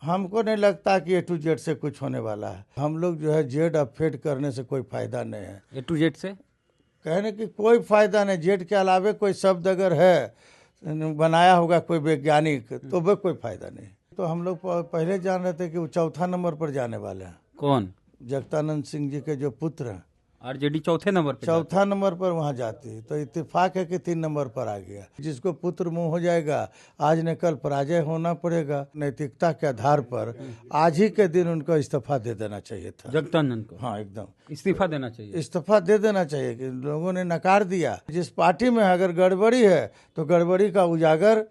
हमको नहीं लगता कि A to Z से कुछ होने वाला है। हम लोग जो है जेड अपफेड करने से कोई फायदा नहीं है। A to Z से कहने की कोई फायदा नहीं। जेड के अलावे कोई शब्द अगर है बनाया होगा कोई वैज्ञानिक तो वो कोई फायदा नहीं। तो हम लोग पहले जान रहे थे कि वो चौथा नंबर पर जाने वाले हैं। कौन? जगतानंद सिंह जी के जो पुत्र हैं आरजेडी चौथे नंबर पे चौथा नंबर पर वहाँ जाती है। तो इत्तेफाक है कि 3 नंबर पर आ गया। जिसको पुत्र मुंह हो जाएगा आज न कल पराजय होना पड़ेगा। नैतिकता के आधार पर आज ही के दिन उनको इस्तीफा दे देना चाहिए था। जगतानंद को हाँ एकदम इस्तीफा देना चाहिए। इस्तीफा दे देना चाहिए कि लोगों ने नकार दिया। जिस पार्टी में अगर गड़बड़ी है तो गड़बड़ी का उजागर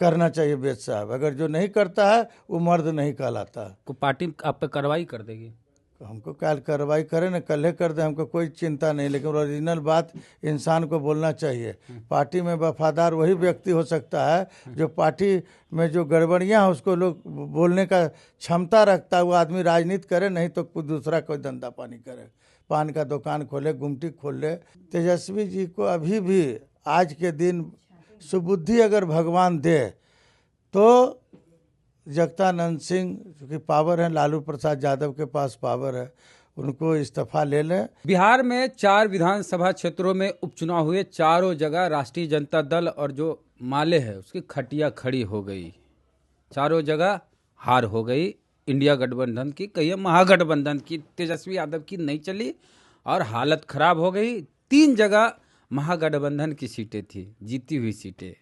करना चाहिए वेद साहब। अगर जो नहीं करता है वो मर्द नहीं कहलाता। को पार्टी आप पे कार्रवाई कर देगी? हमको क्या कार्रवाई करे न कल कर दे, हमको कोई चिंता नहीं। लेकिन ओरिजिनल बात इंसान को बोलना चाहिए। पार्टी में वफादार वही व्यक्ति हो सकता है जो पार्टी में जो गड़बड़ियां हैं उसको लोग बोलने का क्षमता रखता है। वो आदमी राजनीति करे, नहीं तो कोई दूसरा कोई धंधा पानी करे, पान का दुकान खोले, गुमटी खोल ले। तेजस्वी जी को अभी भी आज के दिन सुबुद्धि अगर भगवान दे तो जगतानंद सिंह क्योंकि पावर है, लालू प्रसाद यादव के पास पावर है, उनको इस्तीफा ले लें। बिहार में 4 विधानसभा क्षेत्रों में उपचुनाव हुए। चारों जगह राष्ट्रीय जनता दल और जो माले है उसकी खटिया खड़ी हो गई। चारों जगह हार हो गई। इंडिया गठबंधन की, कहिए महागठबंधन की, तेजस्वी यादव की नहीं चली और हालत खराब हो गई। 3 जगह महागठबंधन की सीटें थी, जीती हुई सीटें।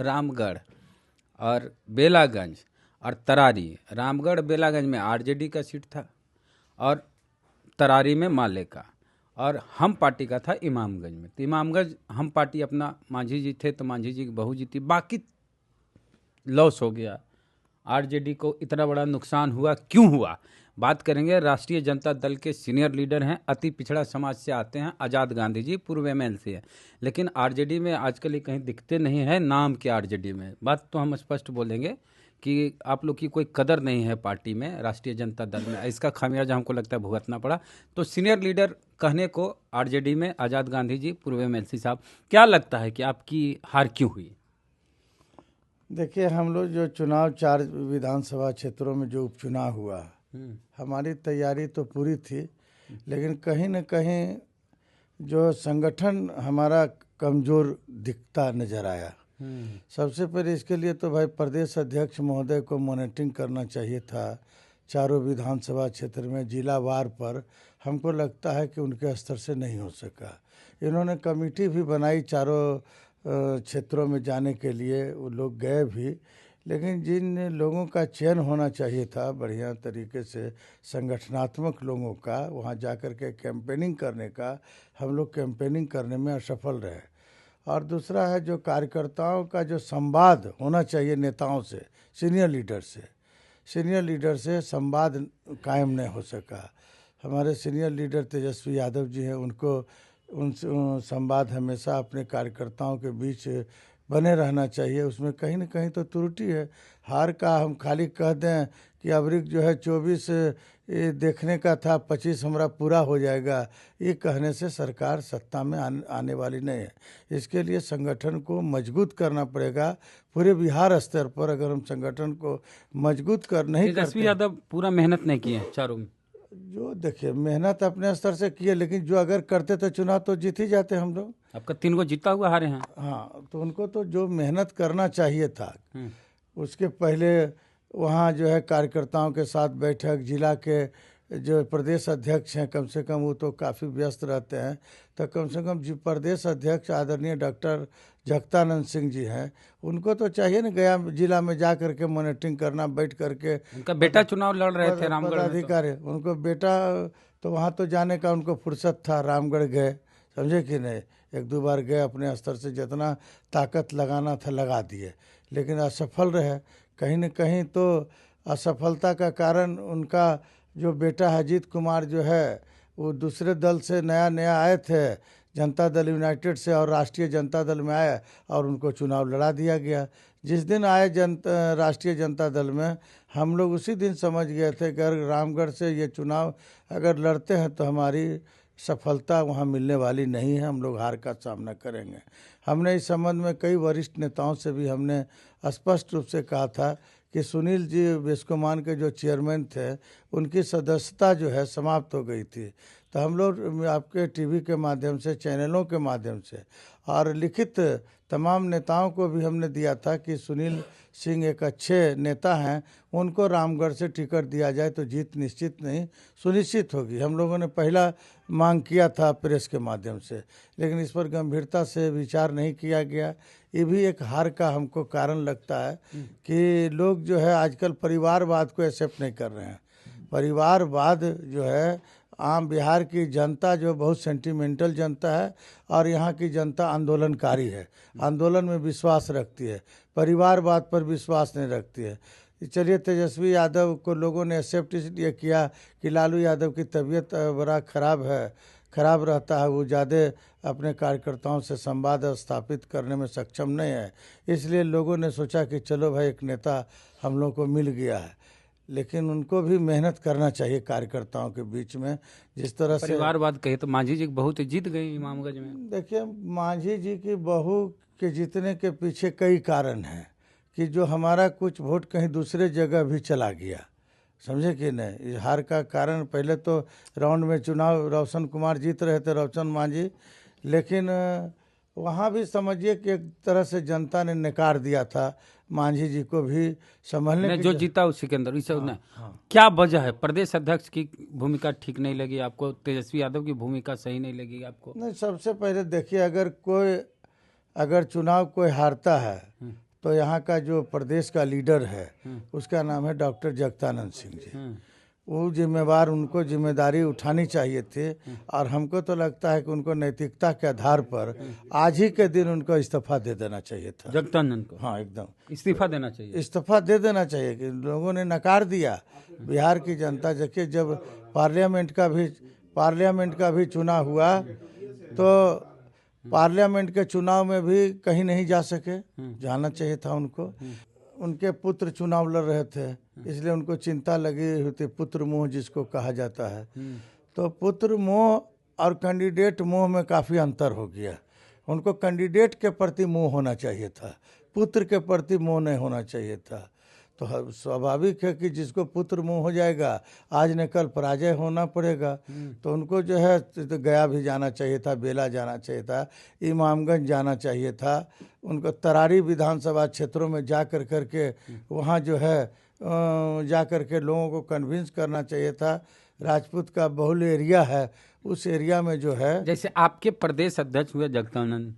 रामगढ़ और बेलागंज और तरारी। रामगढ़ बेलागंज में आरजेडी का सीट था और तरारी में माले का, और हम पार्टी का था इमामगंज में। तो इमामगंज हम पार्टी अपना मांझी जी थे तो मांझी जी की बहू जीती, बाकी लॉस हो गया। आरजेडी को इतना बड़ा नुकसान हुआ, क्यों हुआ? बात करेंगे। राष्ट्रीय जनता दल के सीनियर लीडर हैं, अति पिछड़ा समाज से आते हैं, आज़ाद गांधी जी, पूर्व MLC है, लेकिन आरजेडी में आजकल ये कहीं दिखते नहीं है। नाम के आरजेडी में। बात तो हम स्पष्ट बोलेंगे कि आप लोग की कोई कदर नहीं है पार्टी में, राष्ट्रीय जनता दल में। इसका खामियाजा हमको लगता है भुगतना पड़ा। तो सीनियर लीडर कहने को आरजेडी में आज़ाद गांधी जी, पूर्व MLC साहब, क्या लगता है कि आपकी हार क्यों हुई? देखिए, हम लोग जो चुनाव 4 विधानसभा क्षेत्रों में जो उपचुनाव हुआ, हमारी तैयारी तो पूरी थी, लेकिन कहीं न कहीं जो संगठन हमारा कमज़ोर दिखता नज़र आया। सबसे पहले इसके लिए तो भाई प्रदेश अध्यक्ष महोदय को मॉनिटरिंग करना चाहिए था चारों विधानसभा क्षेत्र में जिलावार पर। हमको लगता है कि उनके स्तर से नहीं हो सका। इन्होंने कमेटी भी बनाई चारों क्षेत्रों में जाने के लिए, वो लोग गए भी, लेकिन जिन लोगों का चयन होना चाहिए था बढ़िया तरीके से संगठनात्मक लोगों का, वहाँ जाकर के कैंपेनिंग करने का, हम लोग कैंपेनिंग करने में असफल रहे। और दूसरा है जो कार्यकर्ताओं का जो संवाद होना चाहिए नेताओं से, सीनियर लीडर से संवाद कायम नहीं हो सका। हमारे सीनियर लीडर तेजस्वी यादव जी हैं, उनको उनसे संवाद हमेशा अपने कार्यकर्ताओं के बीच बने रहना चाहिए। उसमें कहीं न कहीं तो त्रुटि है। हार का हम खाली कह दें कि अबरिक जो है 24 देखने का था, 25 हमारा पूरा हो जाएगा, ये कहने से सरकार सत्ता में आने वाली नहीं है। इसके लिए संगठन को मजबूत करना पड़ेगा पूरे बिहार स्तर पर। अगर हम संगठन को मजबूत नहीं तेजस्वी यादव पूरा मेहनत नहीं किए चारों में। जो देखिए मेहनत अपने स्तर से किए, लेकिन जो अगर करते तो चुनाव तो जीत ही जाते हम लोग। आपका 3 को जीता हुआ हारे हैं। हाँ, तो उनको तो जो मेहनत करना चाहिए था, उसके पहले वहाँ जो है कार्यकर्ताओं के साथ बैठक, जिला के जो प्रदेश अध्यक्ष हैं कम से कम वो तो काफ़ी व्यस्त रहते हैं, तो कम से कम जो प्रदेश अध्यक्ष आदरणीय डॉक्टर जगतानंद सिंह जी हैं, उनको तो चाहिए ना गया जिला में जा करके मॉनिटरिंग करना, बैठ करके। उनका बेटा चुनाव लड़ रहे थे रामगढ़ में। पदाधिकारी उनको बेटा तो वहाँ तो जाने का उनको फुर्सत था, रामगढ़ गए, समझे कि नहीं, 1-2 बार गए, अपने स्तर से जितना ताकत लगाना था लगा दिए, लेकिन असफल रहे। कहीं न कहीं तो असफलता का कारण उनका जो बेटा अजीत कुमार जो है वो दूसरे दल से नया आए थे, जनता दल यूनाइटेड से, और राष्ट्रीय जनता दल में आए और उनको चुनाव लड़ा दिया गया। जिस दिन आए राष्ट्रीय जनता दल में, हम लोग उसी दिन समझ गए थे कि अगर रामगढ़ से ये चुनाव अगर लड़ते हैं तो हमारी सफलता वहाँ मिलने वाली नहीं है, हम लोग हार का सामना करेंगे। हमने इस संबंध में कई वरिष्ठ नेताओं से भी हमने स्पष्ट रूप से कहा था कि सुनील जी बिस्कोमान के जो चेयरमैन थे उनकी सदस्यता जो है समाप्त हो गई थी। तो हम लोग आपके टीवी के माध्यम से, चैनलों के माध्यम से और लिखित तमाम नेताओं को भी हमने दिया था कि सुनील सिंह एक अच्छे नेता हैं, उनको रामगढ़ से टिकट दिया जाए तो जीत निश्चित नहीं सुनिश्चित होगी। हम लोगों ने पहला मांग किया था प्रेस के माध्यम से, लेकिन इस पर गंभीरता से विचार नहीं किया गया। ये भी एक हार का हमको कारण लगता है कि लोग जो है आजकल परिवारवाद को एक्सेप्ट नहीं कर रहे हैं। परिवारवाद जो है, आम बिहार की जनता जो बहुत सेंटिमेंटल जनता है और यहाँ की जनता आंदोलनकारी है, आंदोलन में विश्वास रखती है, परिवारवाद पर विश्वास नहीं रखती है। चलिए, तेजस्वी यादव को लोगों ने एक्सेप्ट इसलिए किया कि लालू यादव की तबीयत बड़ा खराब रहता है, वो ज़्यादा अपने कार्यकर्ताओं से संवाद स्थापित करने में सक्षम नहीं है, इसलिए लोगों ने सोचा कि चलो भाई एक नेता हम लोग को मिल गया है। लेकिन उनको भी मेहनत करना चाहिए कार्यकर्ताओं के बीच में। जिस तरह से परिवारवाद कहे तो मांझी जी बहुत जीत गई इमामगंज में। देखिए, मांझी जी की बहू के जीतने के पीछे कई कारण हैं कि जो हमारा कुछ वोट कहीं दूसरे जगह भी चला गया, समझे कि नहीं। इस हार का कारण, पहले तो राउंड में चुनाव रोशन कुमार जीत रहे थे, रोशन मांझी, लेकिन वहाँ भी समझिए कि एक तरह से जनता ने नकार दिया था मांझी जी को भी संभलने की। जो जीता उसी के अंदर क्या वजह है? प्रदेश अध्यक्ष की भूमिका ठीक नहीं लगी आपको? तेजस्वी यादव की भूमिका सही नहीं लगी आपको? नहीं, सबसे पहले देखिए, अगर चुनाव कोई हारता है तो यहाँ का जो प्रदेश का लीडर है उसका नाम है डॉक्टर जगदानंद सिंह जी। वो जिम्मेवार, उनको जिम्मेदारी उठानी चाहिए थी और हमको तो लगता है कि उनको नैतिकता के आधार पर आज ही के दिन उनको इस्तीफा दे देना चाहिए था। जगदानंद को? हाँ, एकदम इस्तीफा देना चाहिए। इस्तीफा दे देना चाहिए कि लोगों ने नकार दिया। बिहार की जनता, देखिए, जब पार्लियामेंट का भी चुनाव हुआ तो पार्लियामेंट के चुनाव में भी कहीं नहीं जा सके, जाना चाहिए था उनको। उनके पुत्र चुनाव लड़ रहे थे, इसलिए उनको चिंता लगी हुई थी, पुत्र मोह जिसको कहा जाता है। तो पुत्र मोह और कैंडिडेट मोह में काफ़ी अंतर हो गया। उनको कैंडिडेट के प्रति मोह होना चाहिए था, पुत्र के प्रति मोह नहीं होना चाहिए था। तो स्वाभाविक है कि जिसको पुत्र मोह हो जाएगा, आज न कल पराजय होना पड़ेगा। तो उनको जो है तो गया भी जाना चाहिए था, बेला जाना चाहिए था, इमामगंज जाना चाहिए था, उनको तरारी विधानसभा क्षेत्रों में जा करके वहाँ जो है जा करके लोगों को कन्विंस करना चाहिए था। राजपूत का बहुल एरिया है, उस एरिया में जो है, जैसे आपके प्रदेश अध्यक्ष हुए जगदानंद,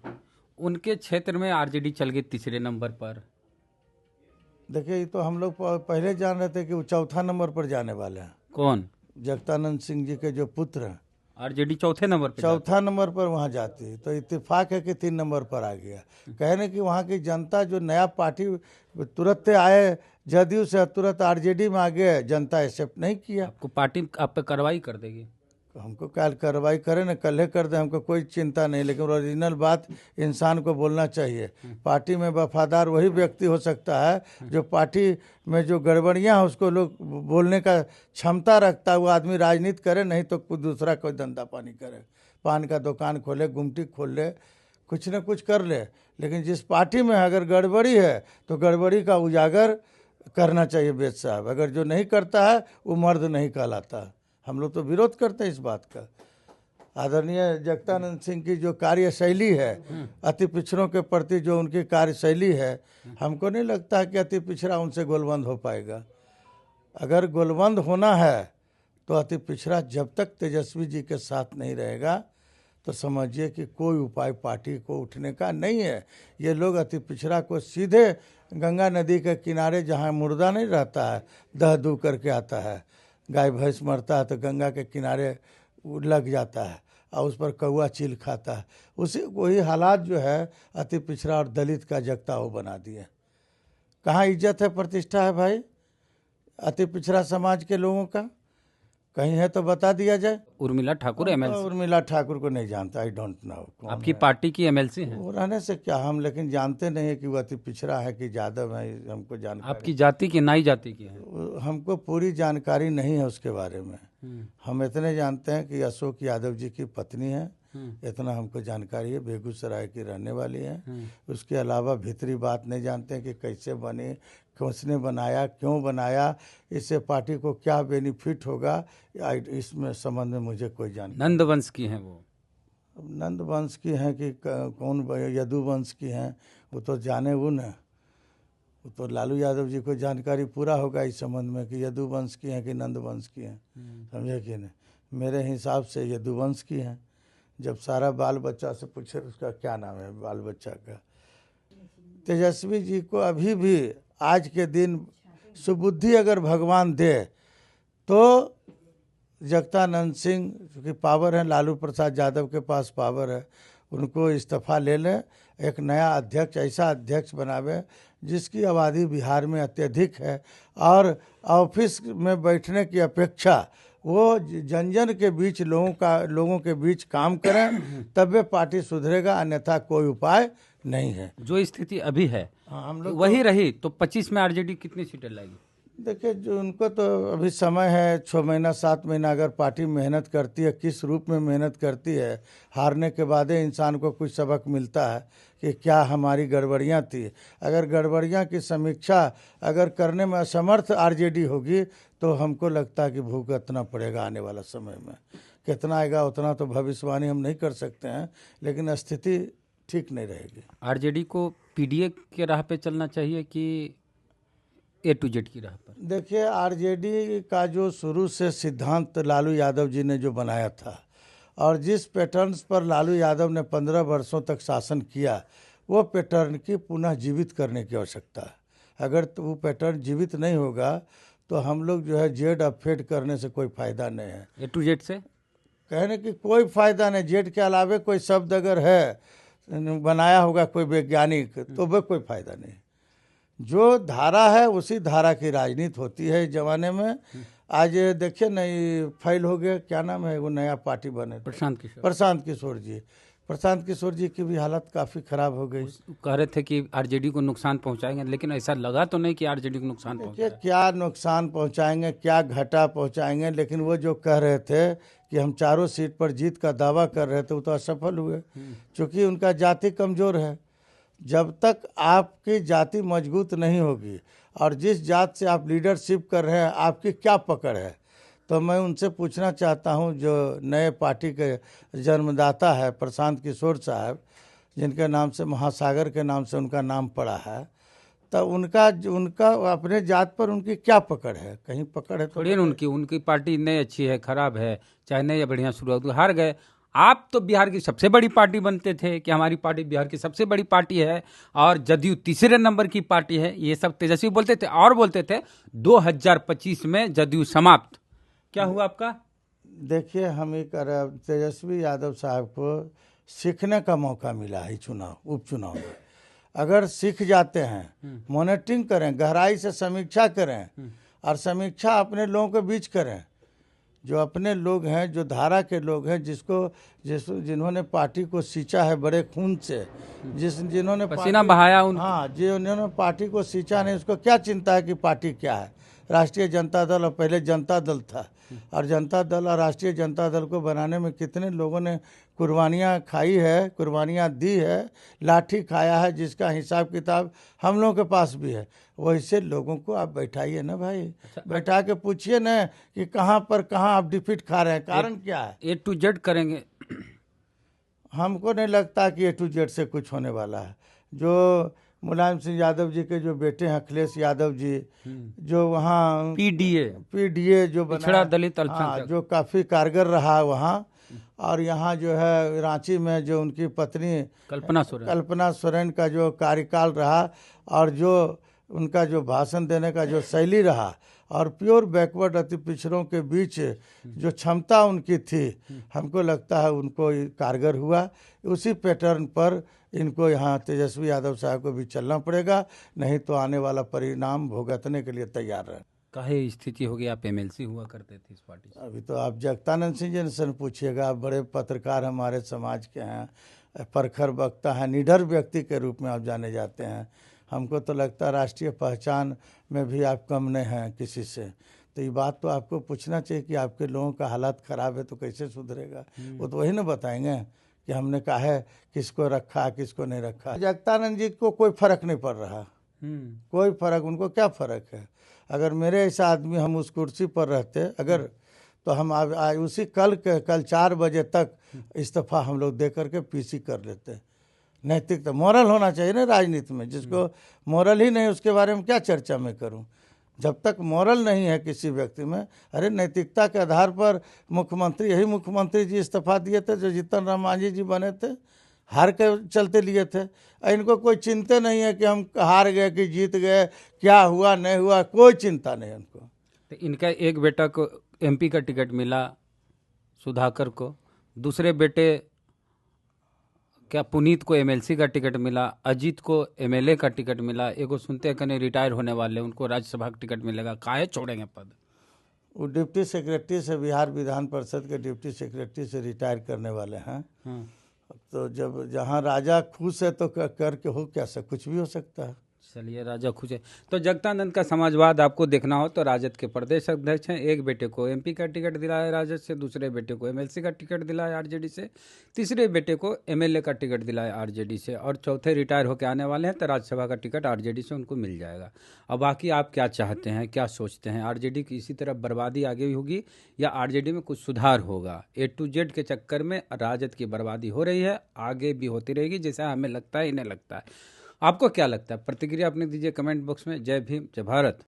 उनके क्षेत्र में आरजेडी चल गई तीसरे नंबर पर। देखिए, ये तो हम लोग पहले जान रहे थे कि वो चौथा नंबर पर जाने वाले हैं। कौन? जगदानंद सिंह जी के जो पुत्र हैं। आरजेडी चौथा नंबर पर वहाँ जाती है, तो इत्तेफाक है कि 3 नंबर पर आ गया। कहने कि वहाँ की जनता जो नया पार्टी तुरंत आए जदयू से, तुरंत आरजेडी में आ गए, जनता एक्सेप्ट नहीं किया। आपको पार्टी आप पे कार्रवाई कर देगी? हमको कल कार्रवाई करें ना, कल कर दे, हमको कोई चिंता नहीं, लेकिन ओरिजिनल बात इंसान को बोलना चाहिए। पार्टी में वफादार वही व्यक्ति हो सकता है जो पार्टी में जो गड़बड़ियाँ हैं उसको लोग बोलने का क्षमता रखता है। वो आदमी राजनीति करे, नहीं तो कुछ दूसरा कोई धंधा पानी करे, पान का दुकान खोले, गुमटी खोल ले, कुछ न कुछ कर ले। लेकिन जिस पार्टी में अगर गड़बड़ी है तो गड़बड़ी का उजागर करना चाहिए वेद साहब। अगर जो नहीं करता है वो मर्द नहीं कहलाता। हम लोग तो विरोध करते हैं इस बात का। आदरणीय जगदानंद सिंह की जो कार्यशैली है, अति पिछड़ों के प्रति जो उनकी कार्यशैली है, हमको नहीं लगता है कि अति पिछड़ा उनसे गोलबंद हो पाएगा। अगर गोलबंद होना है तो अति पिछड़ा जब तक तेजस्वी जी के साथ नहीं रहेगा तो समझिए कि कोई उपाय पार्टी को उठने का नहीं है। ये लोग अति पिछड़ा को सीधे गंगा नदी के किनारे, जहाँ मुर्दा नहीं रहता है, दह दू करके आता है, गाय भैंस मरता है तो गंगा के किनारे लग जाता है और उस पर कौआ चील खाता है। वही हालात जो है अति पिछड़ा और दलित का जगता वो बना दिए। कहाँ इज्जत है, प्रतिष्ठा है भाई अति पिछड़ा समाज के लोगों का? कहीं है तो बता दिया जाए। उर्मिला ठाकुर एमएलसी? उर्मिला ठाकुर को नहीं जानता, आई डोंट नो। आपकी पार्टी की एमएलसी है? वो रहने से क्या, हम लेकिन जानते नहीं है कि वो अति पिछड़ा है कि यादव है, हमको जानकारी। आपकी जाति की, नाई जाति की है? हमको पूरी जानकारी नहीं है उसके बारे में। हम इतने जानते हैं कि अशोक यादव जी की पत्नी है इतना हमको जानकारी है। बेगूसराय की रहने वाली हैं। उसके अलावा भीतरी बात नहीं जानते हैं कि कैसे बनी, किसने बनाया, क्यों बनाया, इससे पार्टी को क्या बेनिफिट होगा, इसमें संबंध में मुझे कोई जानकारी। नंद वंश की हैं वो? नंद वंश की हैं कि कौन यदु वंश की हैं, वो तो जाने वो न, वो तो लालू यादव जी को जानकारी पूरा होगा इस संबंध में कि यदु वंश की हैं कि नंद वंश की हैं। समझे कि नहीं? मेरे हिसाब से यदु वंश की हैं। जब सारा बाल बच्चा से पूछे उसका क्या नाम है बाल बच्चा का। तेजस्वी जी को अभी भी आज के दिन सुबुद्धि अगर भगवान दे तो जगतानंद सिंह की पावर है, लालू प्रसाद यादव के पास पावर है, उनको इस्तीफा ले लें, एक नया अध्यक्ष, ऐसा अध्यक्ष बनावे जिसकी आबादी बिहार में अत्यधिक है और ऑफिस में बैठने की अपेक्षा वो जन जन के बीच लोगों के बीच काम करें, तब वे पार्टी सुधरेगा, अन्यथा कोई उपाय नहीं है। जो स्थिति अभी है हम लोग वही रही तो 25 में आरजेडी कितनी सीटें लाएगी? देखिए, जो उनको तो अभी समय है, 6 महीना 7 महीना अगर पार्टी मेहनत करती है, किस रूप में मेहनत करती है, हारने के बाद इंसान को कुछ सबक मिलता है कि क्या हमारी गड़बड़ियां थी। अगर गड़बड़ियां की समीक्षा अगर करने में असमर्थ आरजेडी होगी तो हमको लगता है कि भुगतना पड़ेगा आने वाला समय में। कितना आएगा उतना तो भविष्यवाणी हम नहीं कर सकते हैं, लेकिन स्थिति ठीक नहीं रहेगी। आरजेडी को पीडीए के राह पे चलना चाहिए कि ए टू जेड की राह पर? देखिए, आरजेडी का जो शुरू से सिद्धांत लालू यादव जी ने जो बनाया था और जिस पैटर्न्स पर लालू यादव ने 15 वर्षों तक शासन किया, वो पैटर्न की पुनः जीवित करने की आवश्यकता है। अगर तो वो पैटर्न जीवित नहीं होगा तो हम लोग जो है जेड अपफेड करने से कोई फायदा नहीं है। ए टू जेड से कहने की कोई फायदा नहीं। जेड के अलावे कोई शब्द अगर है बनाया होगा कोई वैज्ञानिक तो वह कोई फायदा नहीं। जो धारा है उसी धारा की राजनीति होती है इस जमाने में। आज देखिए नहीं फाइल हो गया, क्या नाम है वो नया पार्टी बने, प्रशांत किशोर जी। प्रशांत किशोर जी की भी हालत काफ़ी खराब हो गई। कह रहे थे कि आरजेडी को नुकसान पहुंचाएंगे, लेकिन ऐसा लगा तो नहीं कि आरजेडी को नुकसान पहुंचाएंगे। क्या नुकसान पहुंचाएंगे, क्या घाटा पहुंचाएंगे, लेकिन वो जो कह रहे थे कि हम चारों सीट पर जीत का दावा कर रहे थे वो तो असफल हुए, क्योंकि उनका जाति कमज़ोर है। जब तक आपकी जाति मजबूत नहीं होगी और जिस जात से आप लीडरशिप कर रहे हैं आपकी क्या पकड़ है, तो मैं उनसे पूछना चाहता हूं जो नए पार्टी के जन्मदाता है प्रशांत किशोर साहब, जिनके नाम से महासागर के नाम से उनका नाम पड़ा है, तो उनका अपने जात पर उनकी क्या पकड़ है? कहीं पकड़ है थोड़ी ना उनकी पार्टी नहीं अच्छी है, खराब है, चाहे नहीं बढ़िया शुरुआत, हार गए। आप तो बिहार की सबसे बड़ी पार्टी बनते थे कि हमारी पार्टी बिहार की सबसे बड़ी पार्टी है और जदयू तीसरे नंबर की पार्टी है, ये सब तेजस्वी बोलते थे और बोलते थे 2025 में जदयू समाप्त। क्या हुआ आपका? देखिए, हम ये कर रहे, तेजस्वी यादव साहब को सीखने का मौका मिला है उपचुनाव में। अगर सीख जाते हैं, मॉनिटरिंग करें, गहराई से समीक्षा करें और समीक्षा अपने लोगों के बीच करें, जो अपने लोग हैं, जो धारा के लोग हैं, जिन्होंने पार्टी को सींचा है बड़े खून से, जिन्होंने पसीना बहाया हाँ, जिन्होंने पार्टी को सींचा नहीं, उसको क्या चिंता है कि पार्टी क्या है। राष्ट्रीय जनता दल और पहले जनता दल था, और जनता दल और राष्ट्रीय जनता दल को बनाने में कितने लोगों ने कुर्बानियाँ खाई है, कुर्बानियाँ दी है, लाठी खाया है, जिसका हिसाब किताब हम लोगों के पास भी है। वैसे लोगों को आप बैठाइए ना भाई, बैठा के पूछिए ना कि कहाँ आप डिफीट खा रहे हैं, कारण क्या है। ए टू जेड करेंगे? हमको नहीं लगता कि ए टू जेड से कुछ होने वाला है। जो मुलायम सिंह यादव जी के जो बेटे हैं अखिलेश यादव जी, जो वहाँ पीडीए जो पिछड़ा दलित अल्पसंख्यक, जो काफ़ी कारगर रहा वहाँ, और यहाँ जो है रांची में जो उनकी पत्नी कल्पना सोरेन का जो कार्यकाल रहा और जो उनका जो भाषण देने का जो शैली रहा और प्योर बैकवर्ड अति पिछड़ों के बीच जो क्षमता उनकी थी, हमको लगता है उनको कारगर हुआ। उसी पैटर्न पर इनको यहाँ तेजस्वी यादव साहब को भी चलना पड़ेगा, नहीं तो आने वाला परिणाम भुगतने के लिए तैयार रहे। काहे स्थिति होगी? आप एमएलसी हुआ करते थे इस पार्टी से। अभी तो आप जगतानंद सिंह जी से पूछिएगा, आप बड़े पत्रकार हमारे समाज के हैं, प्रखर वक्ता हैं, निडर व्यक्ति के रूप में आप जाने जाते हैं। हमको तो लगता है राष्ट्रीय पहचान में भी आप कम नहीं हैं किसी से। तो ये बात तो आपको पूछना चाहिए कि आपके लोगों का हालत ख़राब है तो कैसे सुधरेगा। वो तो वही ना बताएंगे कि हमने कहा है किसको रखा किसको नहीं रखा। जगतानंद जी को कोई फ़र्क नहीं पड़ रहा, कोई फ़र्क, उनको क्या फ़र्क है। अगर मेरे ऐसा आदमी हम उस कुर्सी पर रहते अगर, तो हम उसी कल 4 बजे तक इस्तीफा हम लोग दे करके पीसी कर लेते। नैतिकता, मोरल होना चाहिए ना राजनीति में। जिसको मोरल ही नहीं उसके बारे में क्या चर्चा मैं करूं। जब तक मोरल नहीं है किसी व्यक्ति में, अरे नैतिकता के आधार पर मुख्यमंत्री, यही मुख्यमंत्री जी इस्तीफा दिए थे जो जीतन राम मांझी जी बने थे, हार के चलते लिए थे। इनको कोई चिंता नहीं है कि हम हार गए कि जीत गए, क्या हुआ नहीं हुआ, कोई चिंता नहीं उनको। तो इनका एक बेटा को एमपी का टिकट मिला सुधाकर को, दूसरे बेटे क्या पुनीत को एमएलसी का टिकट मिला, अजीत को एमएलए का टिकट मिला, एगो सुनते हैं कहीं रिटायर होने वाले उनको राज्यसभा का टिकट मिलेगा। काहे छोड़ेंगे पद। वो डिप्टी सेक्रेटरी से, बिहार विधान परिषद के डिप्टी सेक्रेटरी से रिटायर करने वाले हैं। तो जब जहाँ राजा खुश है तो करके हो क्या कुछ भी हो सकता है। चलिए, राजा खुश है। तो जगतानंद का समाजवाद आपको देखना हो तो राजद के प्रदेश अध्यक्ष हैं। एक बेटे को एमपी का टिकट दिलाया राजद से, दूसरे बेटे को एमएलसी का टिकट दिलाया आरजेडी से, तीसरे बेटे को एमएलए का टिकट दिलाया आरजेडी से, और चौथे रिटायर होकर आने वाले हैं तो राज्यसभा का टिकट आरजेडी से उनको मिल जाएगा। अब बाकी आप क्या चाहते हैं, क्या सोचते हैं? आरजेडी की इसी तरह बर्बादी आगे भी होगी या आरजेडी में कुछ सुधार होगा? A to Z के चक्कर में राजद की बर्बादी हो रही है, आगे भी होती रहेगी जैसा हमें लगता है, इन्हें लगता है। आपको क्या लगता है? प्रतिक्रिया अपनी दीजिए कमेंट बॉक्स में। जय भीम, जय भारत।